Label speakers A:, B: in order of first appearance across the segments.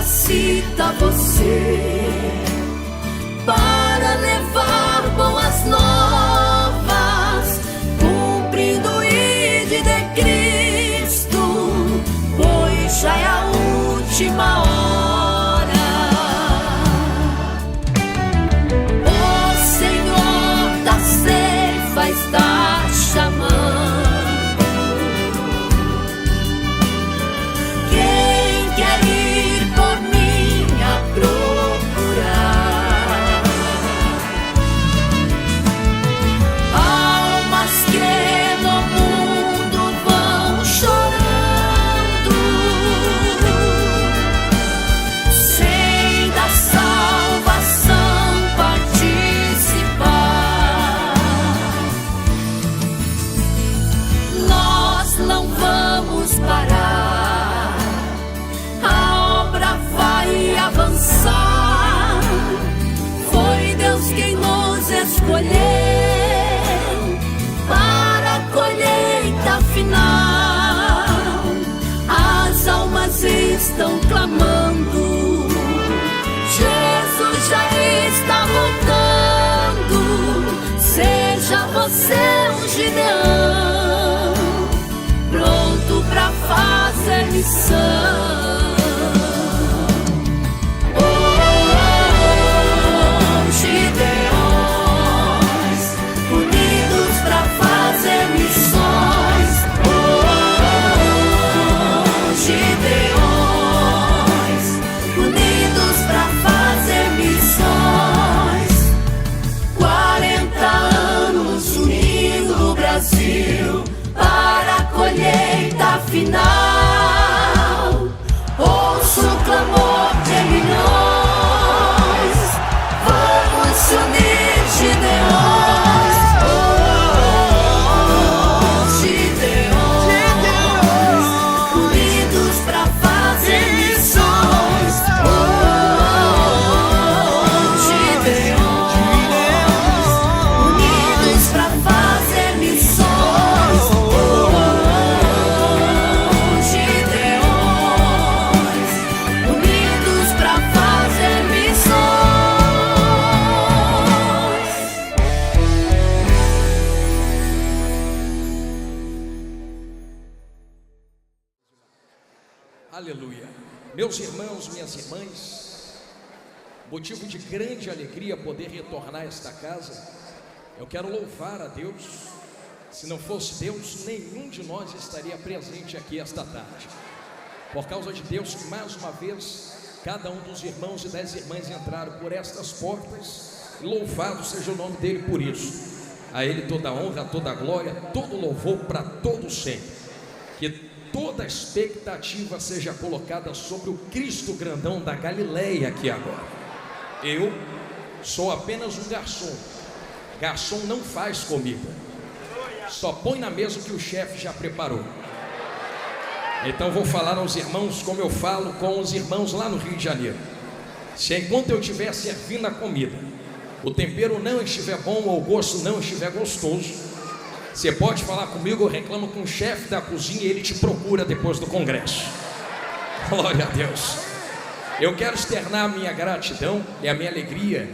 A: capacita você para levar boas novas, cumprindo o ID de Cristo, pois já é a última hora. O Senhor da ceifa está chamando. Foi Deus quem nos escolheu para a colheita final. As almas estão clamando, Jesus já está voltando. Seja você um Gideão, pronto para fazer missão. Para a colheita final, ouço o clamor de milhões. Vamos se unir, Gideões. Gideões, unidos para fazer missões. Gideões, unidos para fazer missões.
B: Aleluia. Meus irmãos, minhas irmãs, motivo de grande alegria poder retornar a esta casa. Eu quero louvar a Deus. Se não fosse Deus, nenhum de nós estaria presente aqui esta tarde. Por causa de Deus, que mais uma vez cada um dos irmãos e das irmãs entraram por estas portas. Louvado seja o nome dele por isso. A ele toda a honra, toda a glória, todo louvor para todo sempre. Que toda a expectativa seja colocada sobre o Cristo grandão da Galileia aqui agora. Eu sou apenas um garçom. Garçom não faz comida, só põe na mesa o que o chefe já preparou. Então vou falar aos irmãos como eu falo com os irmãos lá no Rio de Janeiro. Se enquanto eu estiver servindo a comida, o tempero não estiver bom ou o gosto não estiver gostoso, você pode falar comigo, eu reclamo com o chefe da cozinha e ele te procura depois do congresso. Glória a Deus. Eu quero externar a minha gratidão e a minha alegria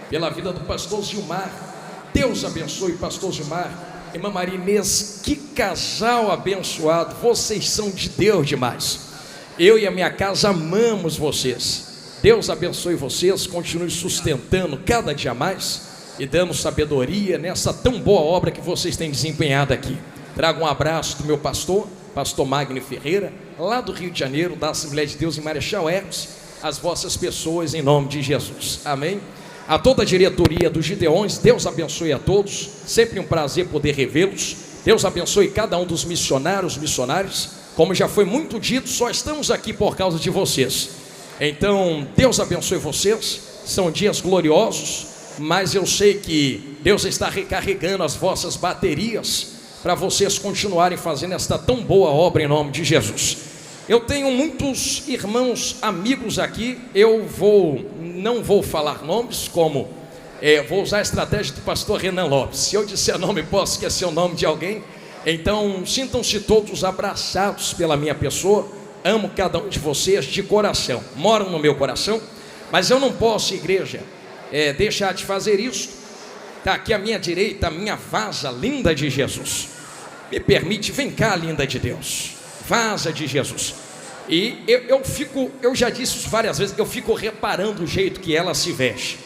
B: pela vida do pastor Gilmar. Deus abençoe, pastor Gilmar. Irmã Maria Inês, que casal abençoado. Vocês são de Deus demais. Eu e a minha casa amamos vocês. Deus abençoe vocês, continue sustentando cada dia mais e dando sabedoria nessa tão boa obra que vocês têm desempenhado aqui. Trago um abraço do meu pastor Magno Ferreira, lá do Rio de Janeiro, da Assembleia de Deus em Marechal Hermes, as vossas pessoas em nome de Jesus, amém? A toda a diretoria dos Gideões, Deus abençoe a todos, sempre um prazer poder revê-los. Deus abençoe cada um dos missionários, como já foi muito dito, só estamos aqui por causa de vocês. Então, Deus abençoe vocês, são dias gloriosos, mas eu sei que Deus está recarregando as vossas baterias para vocês continuarem fazendo esta tão boa obra em nome de Jesus. Eu tenho muitos irmãos, amigos aqui, não vou falar nomes, vou usar a estratégia do pastor Renan Lopes. Se eu disser nome, posso esquecer o nome de alguém. Então, sintam-se todos abraçados pela minha pessoa, amo cada um de vocês de coração, moram no meu coração, mas eu não posso, igreja, deixar de fazer isso. Está aqui à minha direita a minha vaza linda de Jesus. Me permite, vem cá, linda de Deus, vaza de Jesus. E eu já disse isso várias vezes, eu fico reparando o jeito que ela se veste.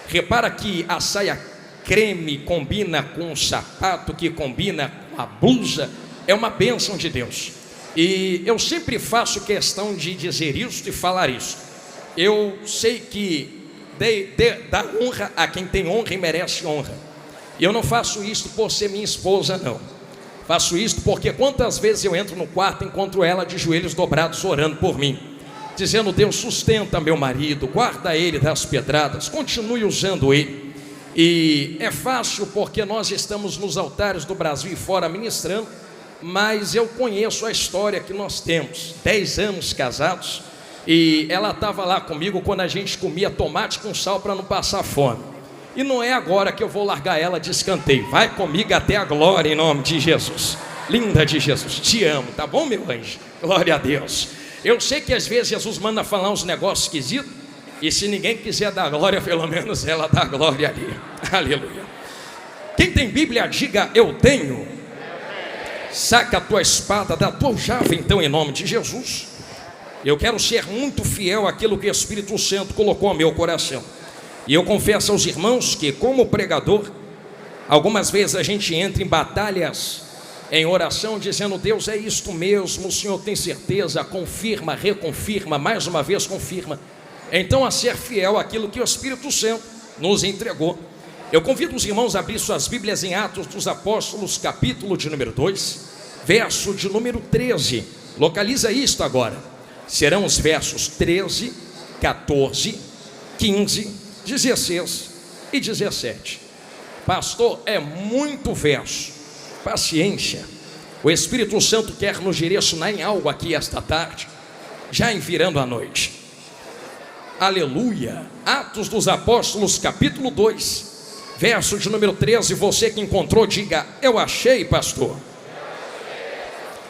B: Repara que a saia creme combina com o sapato, que combina com a blusa, é uma bênção de Deus. E eu sempre faço questão de dizer isso e falar isso. Eu sei que dá honra a quem tem honra e merece honra. E eu não faço isso por ser minha esposa, não. Faço isso porque quantas vezes eu entro no quarto e encontro ela de joelhos dobrados orando por mim, dizendo: Deus, sustenta meu marido, guarda ele das pedradas, continue usando ele. E é fácil porque nós estamos nos altares do Brasil e fora ministrando, mas eu conheço a história que nós temos, 10 anos casados, e ela estava lá comigo quando a gente comia tomate com sal para não passar fome. E não é agora que eu vou largar ela de escanteio. Vai comigo até a glória em nome de Jesus. Linda de Jesus, te amo, tá bom, meu anjo? Glória a Deus. Eu sei que às vezes Jesus manda falar uns negócios esquisitos, e se ninguém quiser dar glória, pelo menos ela dá glória ali. Aleluia. Quem tem Bíblia, diga: eu tenho. Saca a tua espada da tua aljava, então, em nome de Jesus. Eu quero ser muito fiel àquilo que o Espírito Santo colocou no meu coração. E eu confesso aos irmãos que, como pregador, algumas vezes a gente entra em batalhas, em oração, dizendo: Deus, é isto mesmo, o Senhor tem certeza, confirma, reconfirma, mais uma vez confirma. Então, a ser fiel àquilo que o Espírito Santo nos entregou. Eu convido os irmãos a abrir suas Bíblias em Atos dos Apóstolos, capítulo de número 2, verso de número 13. Localiza isto agora. Serão os versos 13, 14, 15, 16 e 17. Pastor, é muito verso. Paciência. O Espírito Santo quer nos direcionar em algo aqui esta tarde, já em virando a noite. Aleluia. Atos dos Apóstolos, capítulo 2, verso de número 13. Você que encontrou, diga: eu achei, pastor.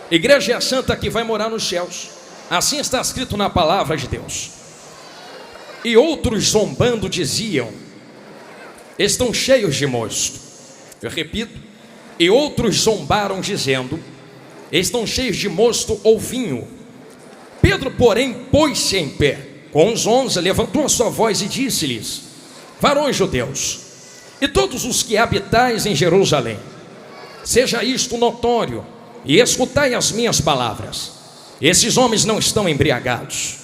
B: Igreja é a santa que vai morar nos céus. Assim está escrito na palavra de Deus. E outros zombando diziam: estão cheios de mosto. Eu repito: e outros zombaram dizendo: estão cheios de mosto ou vinho. Pedro, porém, pôs-se em pé com os 11, levantou a sua voz e disse-lhes: varões judeus, e todos os que habitais em Jerusalém, seja isto notório, e escutai as minhas palavras. Esses homens não estão embriagados,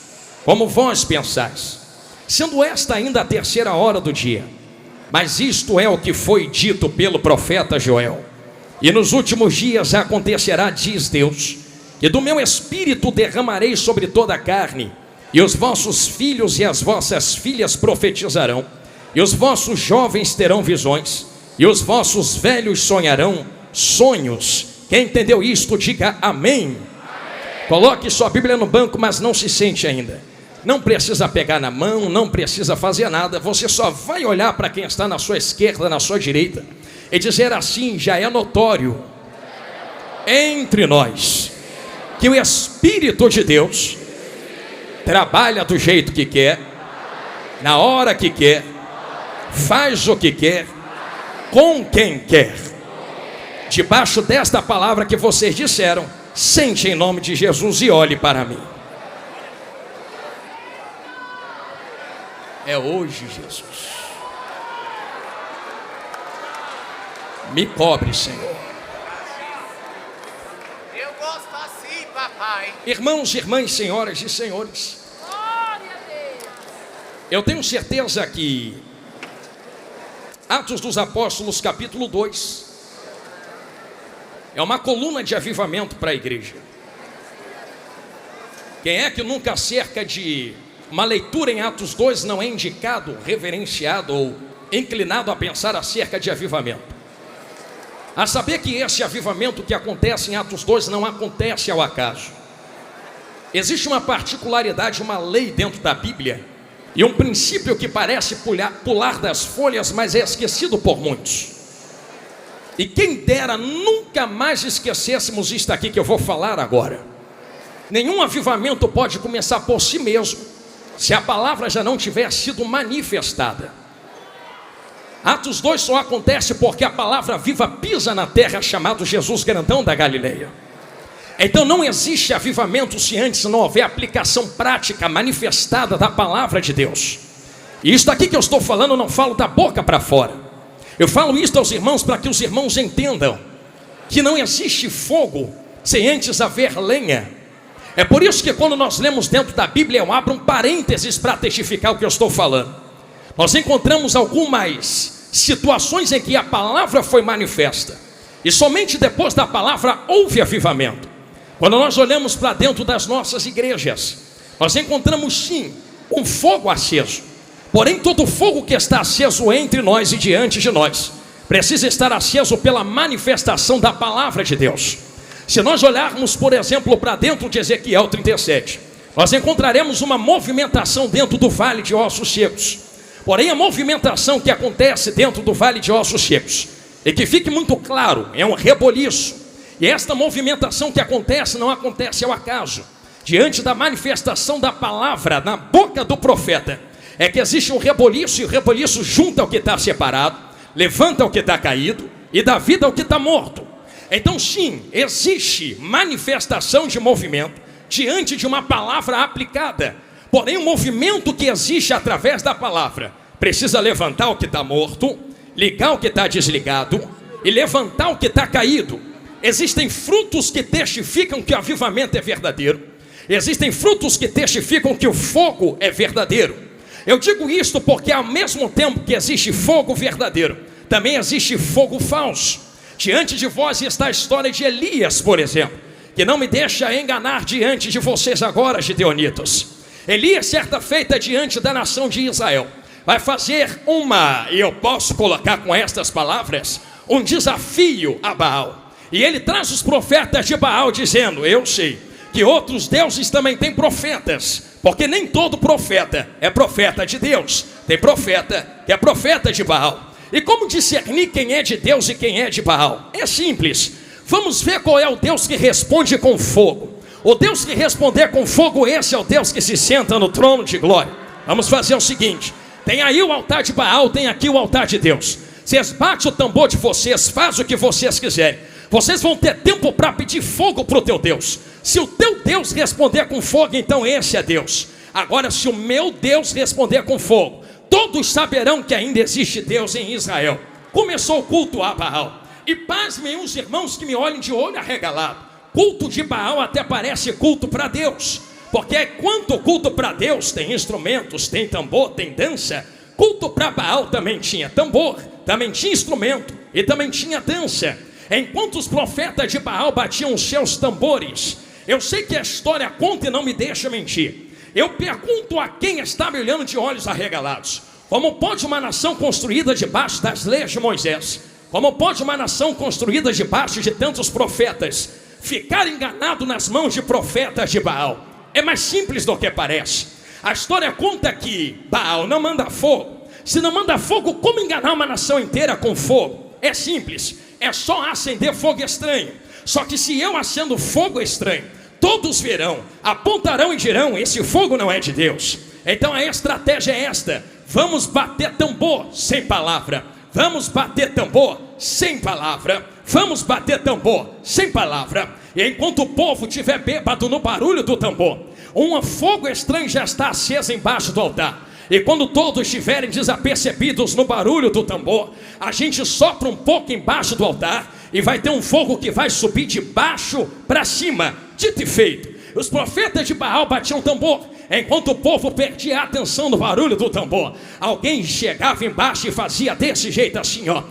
B: como vós pensais, sendo esta ainda a 3ª hora do dia. Mas isto é o que foi dito pelo profeta Joel. E nos últimos dias acontecerá, diz Deus, que do meu espírito derramarei sobre toda a carne, e os vossos filhos e as vossas filhas profetizarão, e os vossos jovens terão visões, e os vossos velhos sonharão sonhos. Quem entendeu isto, diga amém. Coloque sua Bíblia no banco, mas não se sente ainda. Não precisa pegar na mão, não precisa fazer nada. Você só vai olhar para quem está na sua esquerda, na sua direita, e dizer assim: já é notório entre nós que o Espírito de Deus trabalha do jeito que quer, na hora que quer, faz o que quer, com quem quer. Debaixo desta palavra que vocês disseram, sente em nome de Jesus e olhe para mim. É hoje, Jesus. Me cobre, Senhor.
C: Eu gosto assim, papai.
B: Irmãos, irmãs, senhoras e senhores, eu tenho certeza que Atos dos Apóstolos, capítulo 2, é uma coluna de avivamento para a igreja. Quem é que nunca acerca de uma leitura em Atos 2 não é indicado, reverenciado ou inclinado a pensar acerca de avivamento? A saber que esse avivamento que acontece em Atos 2 não acontece ao acaso. Existe uma particularidade, uma lei dentro da Bíblia, e um princípio que parece pular das folhas, mas é esquecido por muitos. E quem dera nunca mais esquecêssemos isto aqui que eu vou falar agora. Nenhum avivamento pode começar por si mesmo, se a palavra já não tiver sido manifestada. Atos 2 só acontece porque a palavra viva pisa na terra, chamado Jesus grandão da Galileia. Então não existe avivamento se antes não houver aplicação prática, manifestada da palavra de Deus. E isso aqui que eu estou falando, eu não falo da boca para fora. Eu falo isso aos irmãos para que os irmãos entendam que não existe fogo sem antes haver lenha. É por isso que quando nós lemos dentro da Bíblia, eu abro um parênteses para testificar o que eu estou falando. Nós encontramos algumas situações em que a palavra foi manifesta, e somente depois da palavra houve avivamento. Quando nós olhamos para dentro das nossas igrejas, nós encontramos sim um fogo aceso. Porém todo fogo que está aceso entre nós e diante de nós precisa estar aceso pela manifestação da palavra de Deus. Se nós olharmos, por exemplo, para dentro de Ezequiel 37, nós encontraremos uma movimentação dentro do vale de ossos secos. Porém a movimentação que acontece dentro do vale de ossos secos, e que fique muito claro, é um reboliço. E esta movimentação que acontece não acontece ao acaso. Diante da manifestação da palavra na boca do profeta, é que existe um reboliço, e o reboliço junta o que está separado, levanta o que está caído e dá vida ao que está morto. Então sim, existe manifestação de movimento diante de uma palavra aplicada. Porém o movimento que existe através da palavra precisa levantar o que está morto, ligar o que está desligado e levantar o que está caído. Existem frutos que testificam que o avivamento é verdadeiro. Existem frutos que testificam que o fogo é verdadeiro. Eu digo isto porque ao mesmo tempo que existe fogo verdadeiro, também existe fogo falso. Diante de vós está a história de Elias, por exemplo, que não me deixa enganar diante de vocês agora, gideonitas. Elias, certa feita diante da nação de Israel, vai fazer e eu posso colocar com estas palavras, um desafio a Baal. E ele traz os profetas de Baal dizendo: eu sei que outros deuses também têm profetas, porque nem todo profeta é profeta de Deus. Tem profeta que é profeta de Baal. E como discernir quem é de Deus e quem é de Baal? É simples. Vamos ver qual é o Deus que responde com fogo. O Deus que responder com fogo, esse é o Deus que se senta no trono de glória. Vamos fazer o seguinte: tem aí o altar de Baal, tem aqui o altar de Deus. Vocês batem o tambor de vocês, faz o que vocês quiserem. Vocês vão ter tempo para pedir fogo para o teu Deus. Se o teu Deus responder com fogo, então esse é Deus. Agora se o meu Deus responder com fogo, todos saberão que ainda existe Deus em Israel. Começou o culto a Baal. E pasmem os irmãos que me olhem de olho arregalado. Culto de Baal até parece culto para Deus. Porque enquanto culto para Deus tem instrumentos, tem tambor, tem dança, culto para Baal também tinha tambor, também tinha instrumento e também tinha dança. Enquanto os profetas de Baal batiam os seus tambores, eu sei que a história conta e não me deixa mentir. Eu pergunto a quem está me olhando de olhos arregalados: como pode uma nação construída debaixo das leis de Moisés, como pode uma nação construída debaixo de tantos profetas ficar enganado nas mãos de profetas de Baal? É mais simples do que parece. A história conta que Baal não manda fogo. Se não manda fogo, como enganar uma nação inteira com fogo? É simples, é só acender fogo estranho. Só que se eu acendo fogo estranho, todos verão, apontarão e dirão: esse fogo não é de Deus. Então a estratégia é esta: vamos bater tambor sem palavra, vamos bater tambor sem palavra, vamos bater tambor sem palavra. E enquanto o povo estiver bêbado no barulho do tambor, um fogo estranho já está aceso embaixo do altar. E quando todos estiverem desapercebidos no barulho do tambor, a gente sopra um pouco embaixo do altar e vai ter um fogo que vai subir de baixo para cima. Dito e feito, os profetas de Baal batiam tambor. Enquanto o povo perdia a atenção no barulho do tambor, alguém chegava embaixo e fazia desse jeito assim, ó.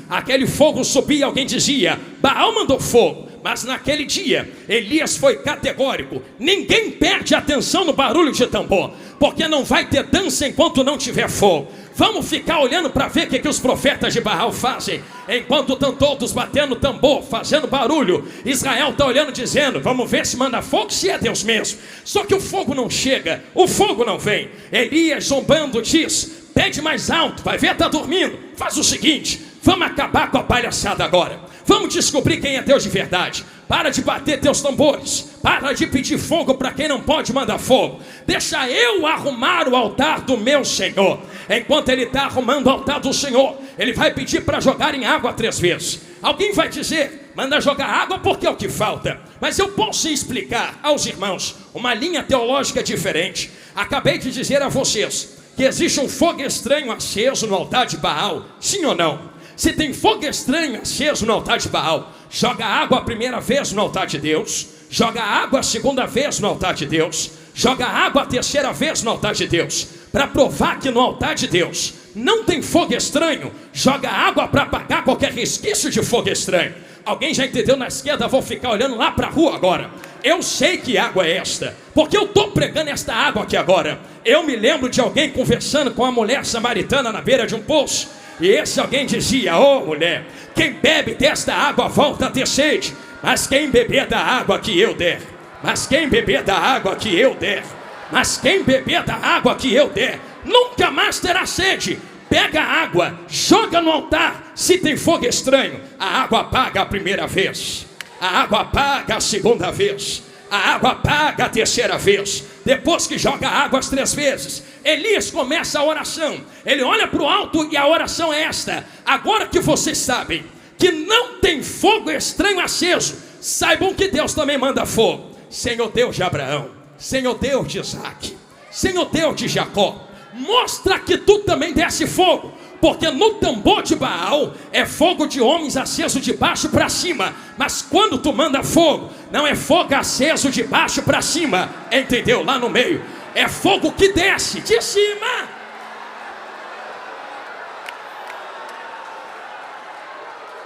B: Aquele fogo subia, alguém dizia: Baal mandou fogo. Mas naquele dia, Elias foi categórico: ninguém perde atenção no barulho de tambor, porque não vai ter dança enquanto não tiver fogo. Vamos ficar olhando para ver o que os profetas de Baal fazem. Enquanto estão todos batendo tambor, fazendo barulho, Israel está olhando dizendo: vamos ver se manda fogo, se é Deus mesmo. Só que o fogo não chega, o fogo não vem. Elias, zombando, diz: pede mais alto, vai ver, está dormindo. Faz o seguinte, vamos acabar com a palhaçada agora. Vamos descobrir quem é Deus de verdade. Para de bater teus tambores. Para de pedir fogo para quem não pode mandar fogo. Deixa eu arrumar o altar do meu Senhor. Enquanto ele está arrumando o altar do Senhor, ele vai pedir para jogar em água 3 vezes. Alguém vai dizer, manda jogar água porque é o que falta. Mas eu posso explicar aos irmãos uma linha teológica diferente. Acabei de dizer a vocês que existe um fogo estranho aceso no altar de Baal. Sim ou não? Se tem fogo estranho aceso no altar de Baal, joga água a primeira vez no altar de Deus, joga água a segunda vez no altar de Deus, joga água a terceira vez no altar de Deus, para provar que no altar de Deus não tem fogo estranho. Joga água para apagar qualquer resquício de fogo estranho. Alguém já entendeu na esquerda? Vou ficar olhando lá para a rua agora. Eu sei que água é esta, porque eu estou pregando esta água aqui agora. Eu me lembro de alguém conversando com a mulher samaritana na beira de um poço. E esse alguém dizia, ô mulher, quem bebe desta água volta a ter sede, mas quem beber da água que eu der, mas quem beber da água que eu der, mas quem beber da água que eu der, nunca mais terá sede. Pega a água, joga no altar. Se tem fogo estranho, a água apaga a primeira vez, a água apaga a segunda vez, a água apaga a terceira vez. Depois que joga água as 3 vezes, Elias começa a oração. Ele olha para o alto e a oração é esta: agora que vocês sabem que não tem fogo estranho aceso, saibam que Deus também manda fogo. Senhor Deus de Abraão, Senhor Deus de Isaac, Senhor Deus de Jacó, mostra que tu também desce fogo. Porque no tambor de Baal é fogo de homens aceso de baixo para cima. Mas quando tu manda fogo, não é fogo aceso de baixo para cima. Entendeu? Lá no meio é fogo que desce de cima.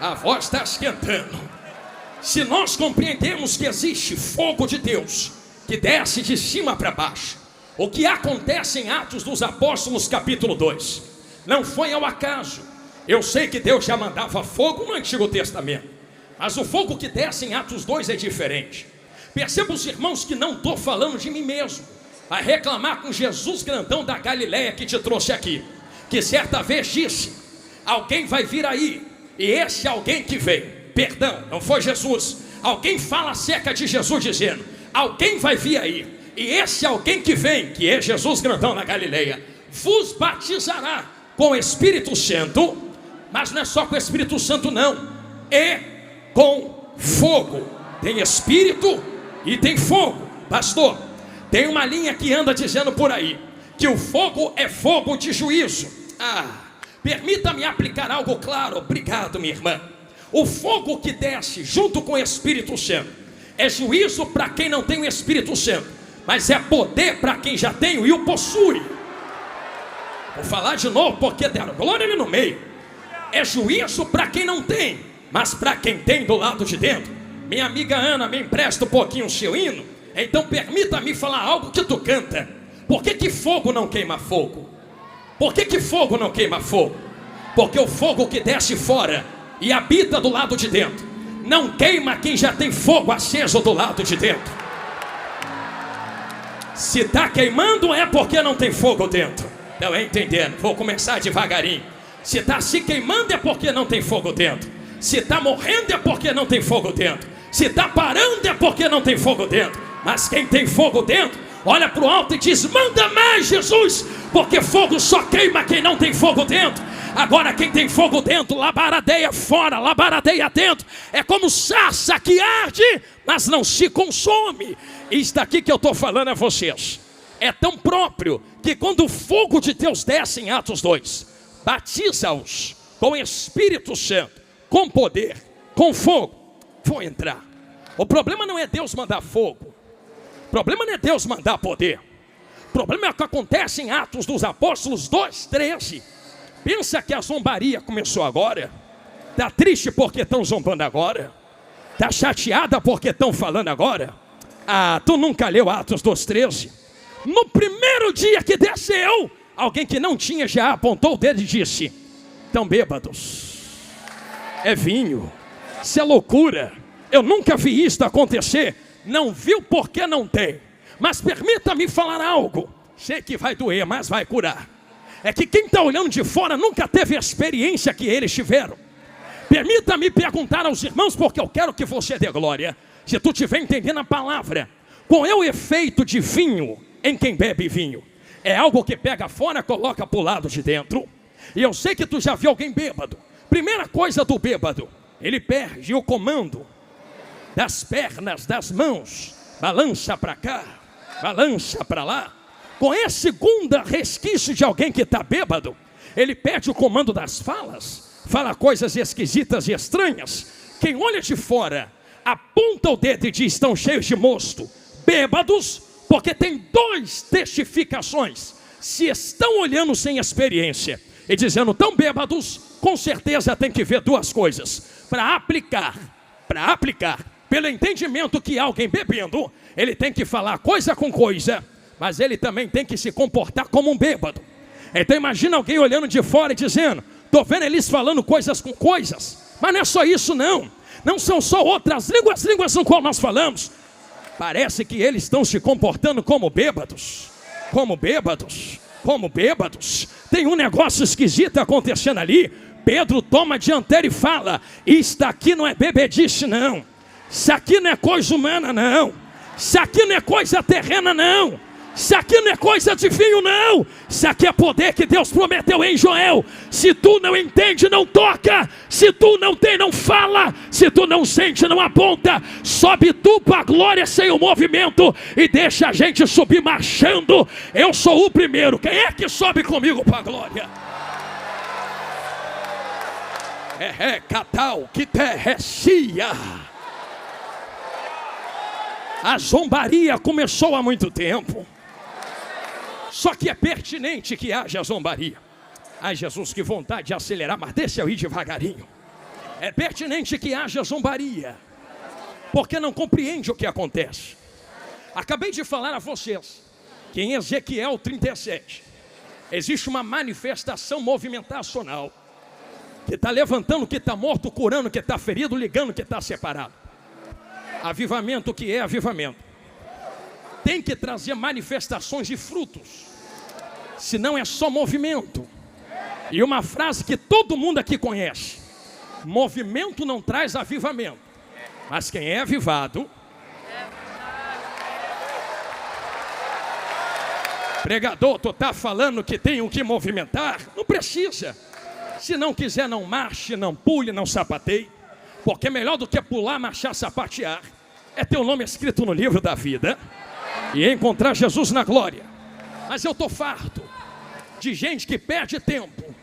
B: A voz está esquentando. Se nós compreendemos que existe fogo de Deus que desce de cima para baixo, o que acontece em Atos dos Apóstolos capítulo 2 não foi ao acaso. Eu sei que Deus já mandava fogo no Antigo Testamento, mas o fogo que desce em Atos 2 é diferente. Perceba, os irmãos, que não estou falando de mim mesmo. Vai reclamar com Jesus grandão da Galileia que te trouxe aqui, que certa vez disse, alguém vai vir aí, e esse alguém que veio, perdão, não foi Jesus, alguém fala acerca de Jesus dizendo, alguém vai vir aí, e esse alguém que vem, que é Jesus grandão da Galileia, vos batizará com o Espírito Santo. Mas não é só com o Espírito Santo não, é com fogo. Tem Espírito e tem fogo. Pastor, tem uma linha que anda dizendo por aí que o fogo é fogo de juízo. Permita-me aplicar algo claro. Obrigado, minha irmã. O fogo que desce junto com o Espírito Santo é juízo para quem não tem o Espírito Santo, mas é poder para quem já tem e o possui. Vou falar de novo porque deram glória ali no meio. É juízo para quem não tem, mas para quem tem do lado de dentro. Minha amiga Ana, me empresta um pouquinho o seu hino. Então permita-me falar algo que tu canta. Por que fogo não queima fogo? Por que fogo não queima fogo? Porque o fogo que desce fora e habita do lado de dentro não queima quem já tem fogo aceso do lado de dentro. Se está queimando é porque não tem fogo dentro. Estão entendendo? Vou começar devagarinho. Se está se queimando é porque não tem fogo dentro. Se está morrendo é porque não tem fogo dentro. Se está parando é porque não tem fogo dentro. Mas quem tem fogo dentro, olha para o alto e diz, manda mais, Jesus, porque fogo só queima quem não tem fogo dentro. Agora quem tem fogo dentro, labaradeia fora, labaradeia dentro. É como sarça que arde, mas não se consome. Isso daqui que eu estou falando a vocês é tão próprio que quando o fogo de Deus desce em Atos 2, batiza-os com o Espírito Santo, com poder, com fogo. Vou entrar. O problema não é Deus mandar fogo, o problema não é Deus mandar poder, o problema é o que acontece em Atos dos Apóstolos 2:13. Pensa que a zombaria começou agora? Está triste porque estão zombando agora? Está chateada porque estão falando agora? Tu nunca leu Atos 2:13? No primeiro dia que desceu, alguém que não tinha já apontou o dedo e disse, estão bêbados, é vinho, isso é loucura, eu nunca vi isso acontecer. Não viu porque não tem. Mas permita-me falar algo, sei que vai doer, mas vai curar. É que quem está olhando de fora nunca teve a experiência que eles tiveram. Permita-me perguntar aos irmãos, porque eu quero que você dê glória. se tu estiver entendendo a palavra, qual é o efeito de vinho em quem bebe vinho? É algo que pega fora, coloca para o lado de dentro. E eu sei que tu já viu alguém bêbado. Primeira coisa do bêbado, ele perde o comando das pernas, das mãos. Balança para cá, balança para lá. Qual é a segunda resquício de alguém que está bêbado? Ele perde o comando das falas. Fala coisas esquisitas e estranhas. Quem olha de fora, aponta o dedo e diz: estão cheios de mosto. Bêbados, porque tem duas testificações. Se estão olhando sem experiência e dizendo tão bêbados, com certeza tem que ver duas coisas. Para aplicar, pelo entendimento que alguém bebendo, ele tem que falar coisa com coisa, mas ele também tem que se comportar como um bêbado. Então imagina alguém olhando de fora e dizendo: estou vendo eles falando coisas com coisas. Mas não é só isso não. Não são só outras línguas no qual nós falamos. Parece que eles estão se comportando como bêbados. Tem um negócio esquisito acontecendo ali. Pedro toma a dianteira e fala: isso aqui não é bebedice não. Isso aqui não é coisa humana não. Isso aqui não é coisa terrena não. Isso aqui não é coisa de vinho não. Isso aqui é poder que Deus prometeu em Joel. Se tu não entende, não toca. Se tu não tem, não fala. Se tu não sente, não aponta. Sobe tu para a glória sem o movimento e deixa a gente subir marchando. Eu sou o primeiro. Quem é que sobe comigo para a glória? Catal que terrecia. A zombaria começou há muito tempo. Só que é pertinente que haja zombaria. Ai Jesus, que vontade de acelerar, mas deixa eu ir devagarinho. É pertinente que haja zombaria, porque não compreende o que acontece. Acabei de falar a vocês que em Ezequiel 37 existe uma manifestação movimentacional que está levantando o que está morto, curando o que está ferido, ligando o que está separado. Avivamento, que é avivamento, tem que trazer manifestações e frutos, senão é só movimento. E uma frase que todo mundo aqui conhece: movimento não traz avivamento, mas quem é avivado. Pregador, tu está falando que tem que movimentar? Não precisa. Se não quiser, não marche, não pule, não sapateie. Porque melhor do que pular, marchar, sapatear é ter o nome escrito no livro da vida e encontrar Jesus na glória. Mas eu estou farto de gente que perde tempo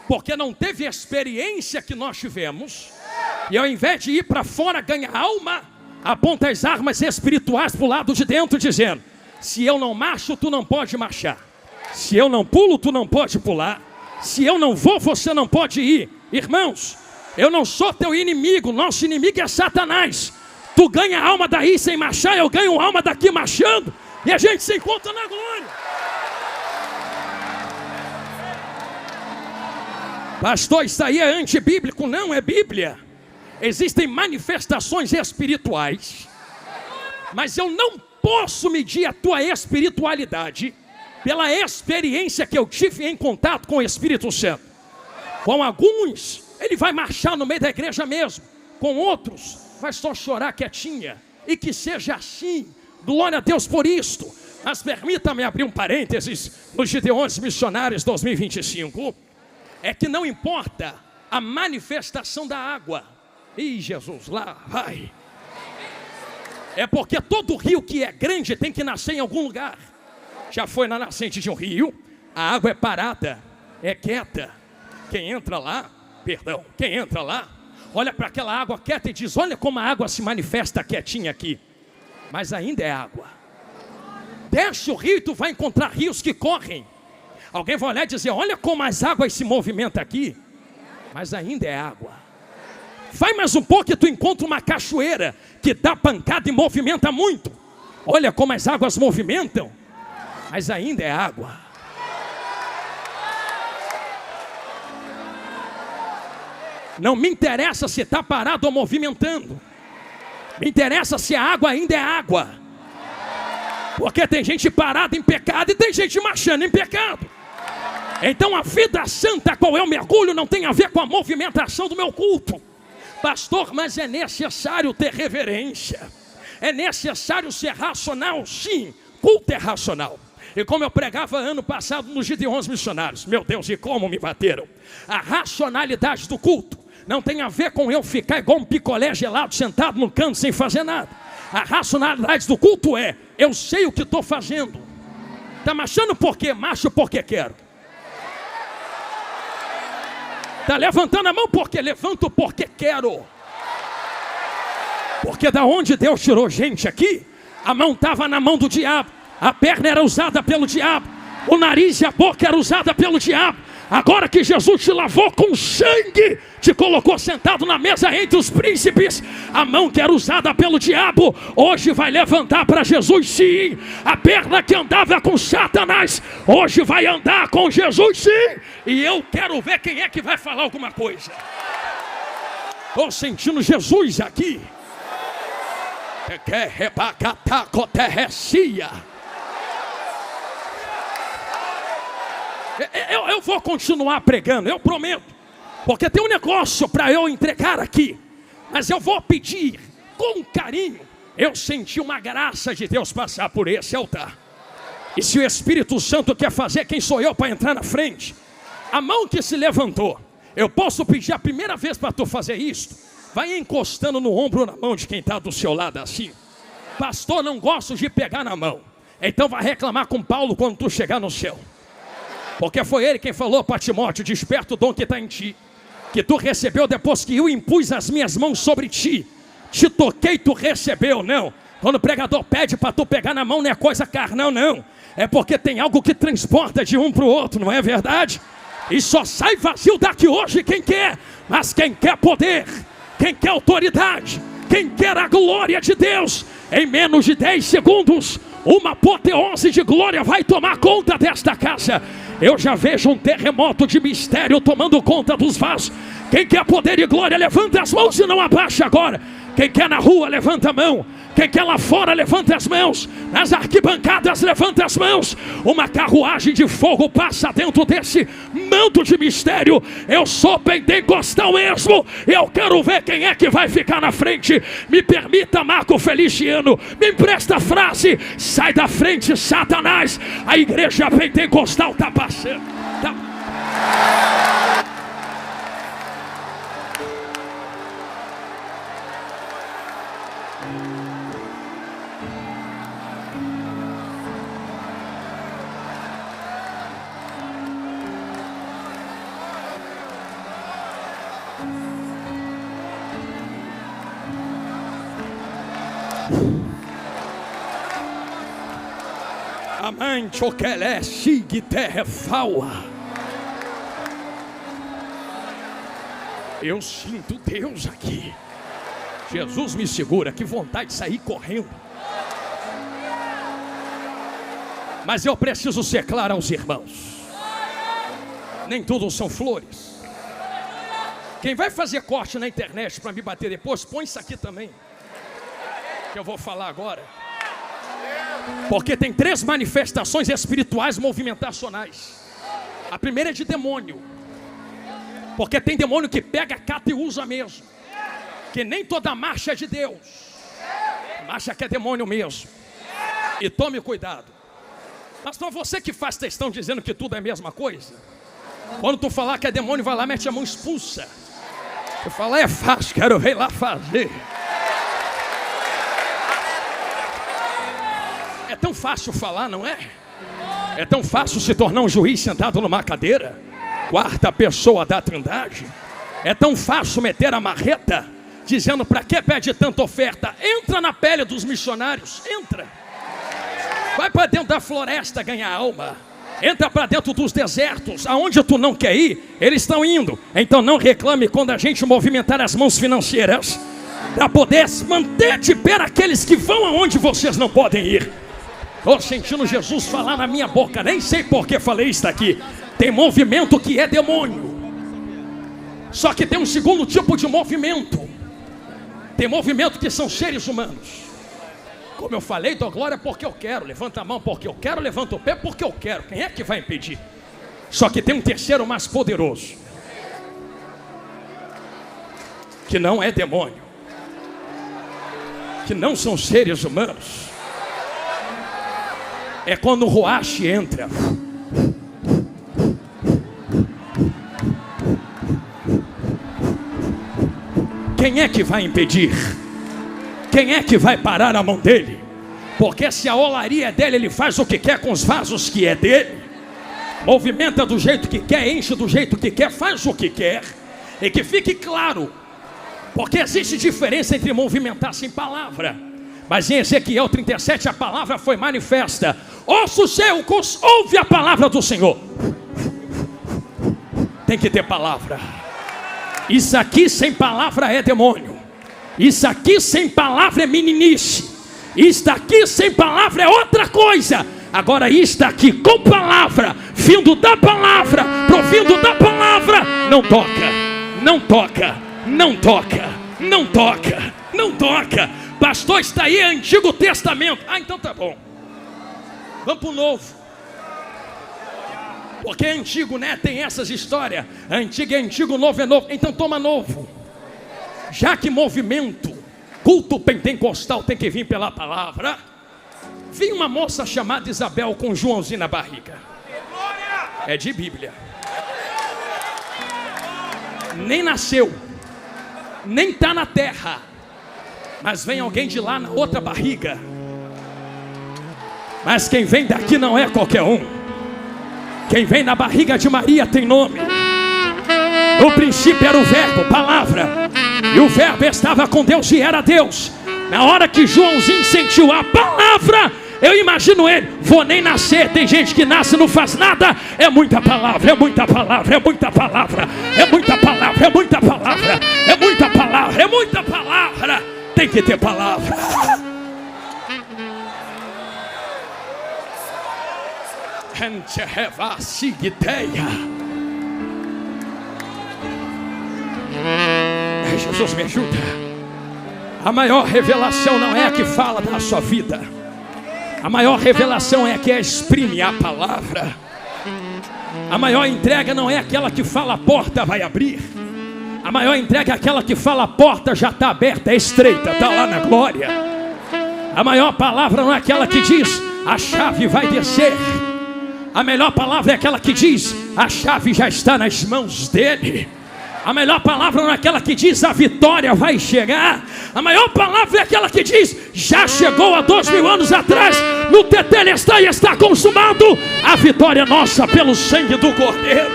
B: porque não teve a experiência que nós tivemos, e ao invés de ir para fora ganhar alma, aponta as armas espirituais para o lado de dentro, dizendo: se eu não marcho, tu não pode marchar. Se eu não pulo, tu não pode pular. Se eu não vou, você não pode ir. Irmãos, eu não sou teu inimigo, nosso inimigo é Satanás. Tu ganha alma daí sem marchar, eu ganho alma daqui marchando, e a gente se encontra na glória. Pastor, isso aí é antibíblico? Não, é Bíblia. Existem manifestações espirituais, mas eu não posso medir a tua espiritualidade pela experiência que eu tive em contato com o Espírito Santo. Com alguns, ele vai marchar no meio da igreja mesmo. Com outros, vai só chorar quietinha. E que seja assim. Glória a Deus por isto. Mas permita-me abrir um parênteses nos Gideões Missionários 2025. É que não importa a manifestação da água. Ih, Jesus, lá vai. É porque todo rio que é grande tem que nascer em algum lugar. Já foi na nascente de um rio, a água é parada, é quieta. Quem entra lá, olha para aquela água quieta e diz: olha como a água se manifesta quietinha aqui. Mas ainda é água. Desce o rio e tu vai encontrar rios que correm. Alguém vai olhar e dizer: olha como as águas se movimentam aqui. Mas ainda é água. Vai mais um pouco e tu encontra uma cachoeira que dá pancada e movimenta muito. Olha como as águas movimentam. Mas ainda é água. Não me interessa se está parado ou movimentando. Me interessa se a água ainda é água. Porque tem gente parada em pecado e tem gente marchando em pecado. Então a vida santa, qual é o mergulho, não tem a ver com a movimentação do meu culto. Pastor, mas é necessário ter reverência. É necessário ser racional? Sim, culto é racional. E como eu pregava ano passado nos Gideões Missionários, meu Deus, e como me bateram. A racionalidade do culto não tem a ver com eu ficar igual um picolé gelado sentado no canto sem fazer nada. A racionalidade do culto é, eu sei o que estou fazendo. Está marchando por quê? Marcho porque quero. Está levantando a mão porque levanto porque quero. Porque da onde Deus tirou gente aqui, a mão estava na mão do diabo, a perna era usada pelo diabo, o nariz e a boca era usada pelo diabo. Agora que Jesus te lavou com sangue, te colocou sentado na mesa entre os príncipes, a mão que era usada pelo diabo, hoje vai levantar para Jesus sim. A perna que andava com Satanás, hoje vai andar com Jesus sim. E eu quero ver quem é que vai falar alguma coisa. Estou sentindo Jesus aqui. Eu vou continuar pregando, eu prometo. Porque tem um negócio para eu entregar aqui. Mas eu vou pedir com carinho. Eu senti uma graça de Deus passar por esse altar. E se o Espírito Santo quer fazer, quem sou eu para entrar na frente? A mão que se levantou, eu posso pedir a primeira vez para tu fazer isso. Vai encostando no ombro ou na mão de quem está do seu lado assim. Pastor, não gosto de pegar na mão. Então vai reclamar com Paulo quando tu chegar no céu. Porque foi ele quem falou para Timóteo, desperta o dom que está em ti, que tu recebeu depois que eu impus as minhas mãos sobre ti. Te toquei, tu recebeu, não. Quando o pregador pede para tu pegar na mão, não é coisa carnal, não. É porque tem algo que transporta de um para o outro, não é verdade? E só sai vazio daqui hoje quem quer. Mas quem quer poder, quem quer autoridade, quem quer a glória de Deus, em menos de 10 segundos, uma apoteose de glória vai tomar conta desta casa. Eu já vejo um terremoto de mistério tomando conta dos vasos. Quem quer poder e glória, levanta as mãos e não abaixa agora. Quem quer na rua, levanta a mão. Quem quer lá fora, levanta as mãos. Nas arquibancadas, levanta as mãos. Uma carruagem de fogo passa dentro desse manto de mistério. Eu sou pentecostal mesmo. Eu quero ver quem é que vai ficar na frente. Me permita, Marco Feliciano, me empresta a frase. Sai da frente, Satanás. A igreja pentecostal está passando. Amante o que é sigue terra faua. Eu sinto Deus aqui. Jesus me segura, que vontade de sair correndo. Mas eu preciso ser claro aos irmãos. Nem tudo são flores. Quem vai fazer corte na internet para me bater depois, põe isso aqui também, que eu vou falar agora. Porque tem 3 manifestações espirituais movimentacionais. A primeira é de demônio. Porque tem demônio que pega, cata e usa mesmo. Que nem toda marcha é de Deus. A marcha que é demônio mesmo. E tome cuidado. Pastor, você que faz textão dizendo que tudo é a mesma coisa. Quando tu falar que é demônio, vai lá, mete a mão, expulsa. Tu fala, é fácil, quero ver lá fazer. É tão fácil falar, não é? É tão fácil se tornar um juiz sentado numa cadeira, 4ª pessoa da Trindade. É tão fácil meter a marreta, dizendo para que pede tanta oferta. Entra na pele dos missionários, entra. Vai para dentro da floresta ganhar alma. Entra para dentro dos desertos, aonde tu não quer ir, eles estão indo. Então não reclame quando a gente movimentar as mãos financeiras, para poder manter de pé aqueles que vão aonde vocês não podem ir. Estou sentindo Jesus falar na minha boca. Nem sei por que falei isso aqui. Tem movimento que é demônio. Só que tem um segundo tipo de movimento. Tem movimento que são seres humanos. Como eu falei, dou glória porque eu quero. Levanta a mão porque eu quero. Levanta o pé porque eu quero. Quem é que vai impedir? Só que tem um terceiro mais poderoso. que não é demônio, que não são seres humanos. É quando o ruache entra. Quem é que vai impedir? Quem é que vai parar a mão dele? Porque se a olaria é dele, ele faz o que quer com os vasos que é dele. Movimenta do jeito que quer, enche do jeito que quer, faz o que quer. E que fique claro, porque existe diferença entre movimentar sem palavra. Mas em Ezequiel 37 a palavra foi manifesta. Ouça o céu, ouve a palavra do Senhor. Tem que ter palavra. Isso aqui sem palavra é demônio. Isso aqui sem palavra é meninice. Isto aqui sem palavra é outra coisa. Agora isto aqui com palavra, vindo da palavra, provindo da palavra, não toca, não toca, não toca, não toca, não toca. Pastor, está aí Antigo Testamento. Ah, então tá bom. Vamos para o Novo. Porque é antigo, né? Tem essas histórias. Antigo é antigo, novo é novo. Então toma novo. Já que movimento, culto pentecostal tem que vir pela palavra. Vi uma moça chamada Isabel com Joãozinho na barriga. É de Bíblia. Nem nasceu, nem está na terra, mas vem alguém de lá na outra barriga. Mas quem vem daqui não é qualquer um. Quem vem na barriga de Maria tem nome. No princípio era o verbo, palavra, e o verbo estava com Deus e era Deus. Na hora que Joãozinho sentiu a palavra, eu imagino ele, vou nem nascer. Tem gente que nasce e não faz nada. É muita palavra, é muita palavra, é muita palavra, é muita palavra, é muita palavra, é muita palavra, é muita palavra. Tem que ter palavra. Jesus me ajuda. A maior revelação não é a que fala da sua vida. A maior revelação é a que exprime a palavra. A maior entrega não é aquela que fala a porta vai abrir. A maior entrega é aquela que fala a porta já está aberta, é estreita, está lá na glória. A maior palavra não é aquela que diz a chave vai descer. A melhor palavra é aquela que diz a chave já está nas mãos dele. A melhor palavra não é aquela que diz a vitória vai chegar. A maior palavra é aquela que diz já chegou há 2000 anos atrás. No tetelestai está consumado. A vitória é nossa pelo sangue do Cordeiro.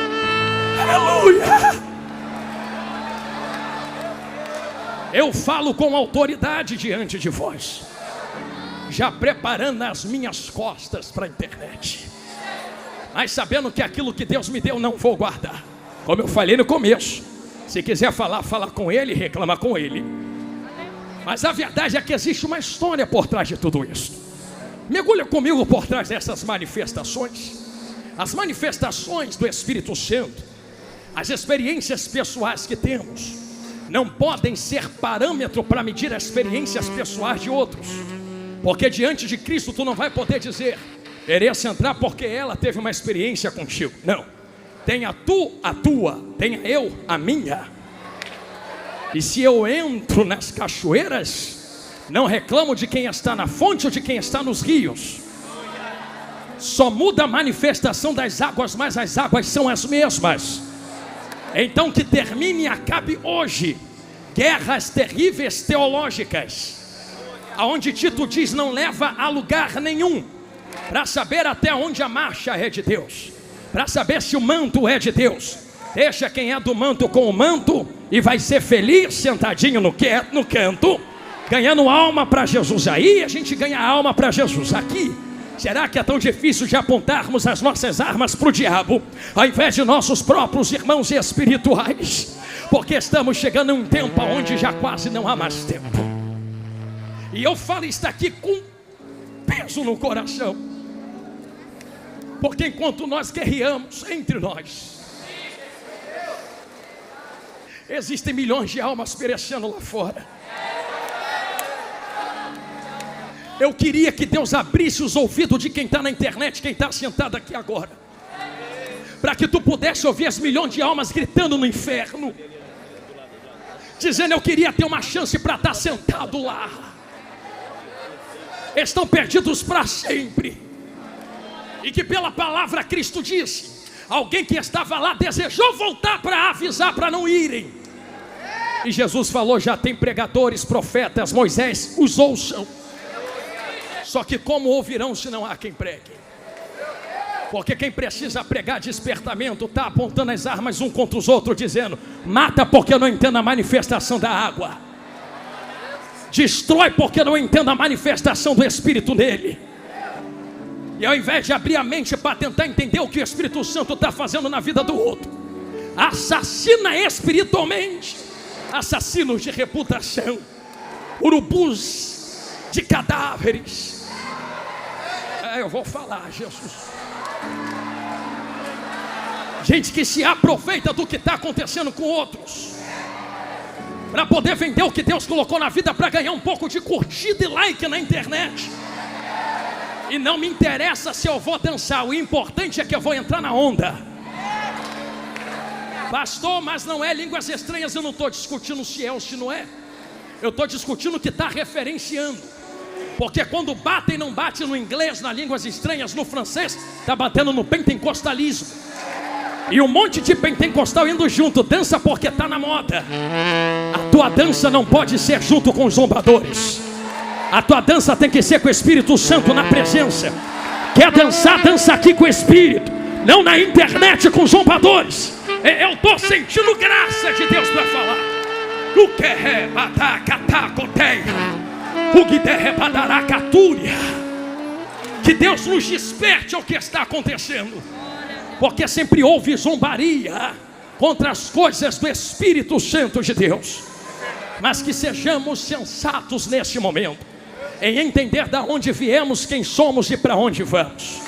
B: Aleluia. Eu falo com autoridade diante de vós, já preparando as minhas costas para a internet, mas sabendo que aquilo que Deus me deu não vou guardar. Como eu falei no começo, se quiser falar, fala com ele, reclama com ele. Mas a verdade é que existe uma história por trás de tudo isso. Mergulha comigo por trás dessas manifestações. As manifestações do Espírito Santo, as experiências pessoais que temos, não podem ser parâmetro para medir as experiências pessoais de outros. Porque diante de Cristo tu não vai poder dizer mereço entrar porque ela teve uma experiência contigo. Não. Tenha tu a tua, tenha eu a minha. E se eu entro nas cachoeiras, não reclamo de quem está na fonte ou de quem está nos rios. Só muda a manifestação das águas, mas as águas são as mesmas. Então que termine e acabe hoje guerras terríveis teológicas, aonde Tito diz não leva a lugar nenhum, para saber até onde a marcha é de Deus, para saber se o manto é de Deus. Deixa quem é do manto com o manto e vai ser feliz sentadinho no canto, ganhando alma para Jesus. Aí a gente ganha alma para Jesus. Aqui, será que é tão difícil de apontarmos as nossas armas para o diabo, ao invés de nossos próprios irmãos espirituais? Porque estamos chegando a um tempo onde já quase não há mais tempo. E eu falo isso aqui com peso no coração, porque enquanto nós guerreamos entre nós, existem milhões de almas perecendo lá fora. Eu queria que Deus abrisse os ouvidos de quem está na internet, quem está sentado aqui agora, para que tu pudesse ouvir as milhões de almas gritando no inferno, dizendo: eu queria ter uma chance para estar sentado lá. Estão perdidos para sempre. E que pela palavra Cristo disse: alguém que estava lá desejou voltar para avisar para não irem. E Jesus falou: já tem pregadores, profetas, Moisés os ouçam. Só que como ouvirão se não há quem pregue? Porque quem precisa pregar despertamento está apontando as armas um contra os outros, dizendo: mata porque eu não entendo a manifestação da água, destrói porque eu não entendo a manifestação do Espírito nele. E ao invés de abrir a mente para tentar entender o que o Espírito Santo está fazendo na vida do outro, assassina espiritualmente, assassinos de reputação, urubus de cadáveres. Eu vou falar, Jesus. Gente que se aproveita do que está acontecendo com outros, para poder vender o que Deus colocou na vida, para ganhar um pouco de curtida e like na internet. E não me interessa se eu vou dançar, o importante é que eu vou entrar na onda. Pastor, mas não é línguas estranhas. Eu não estou discutindo se é ou se não é. Eu estou discutindo o que está referenciando. Porque quando bate e não bate no inglês, nas línguas estranhas, no francês, está batendo no pentecostalismo. E um monte de pentecostal indo junto, dança porque está na moda. A tua dança não pode ser junto com os zombadores. A tua dança tem que ser com o Espírito Santo na presença. Quer dançar, dança aqui com o Espírito, não na internet com zombadores. Eu estou sentindo graça de Deus para falar. O que é que Deus nos desperte ao que está acontecendo. Porque sempre houve zombaria contra as coisas do Espírito Santo de Deus. Mas que sejamos sensatos neste momento, em entender de onde viemos, quem somos e para onde vamos.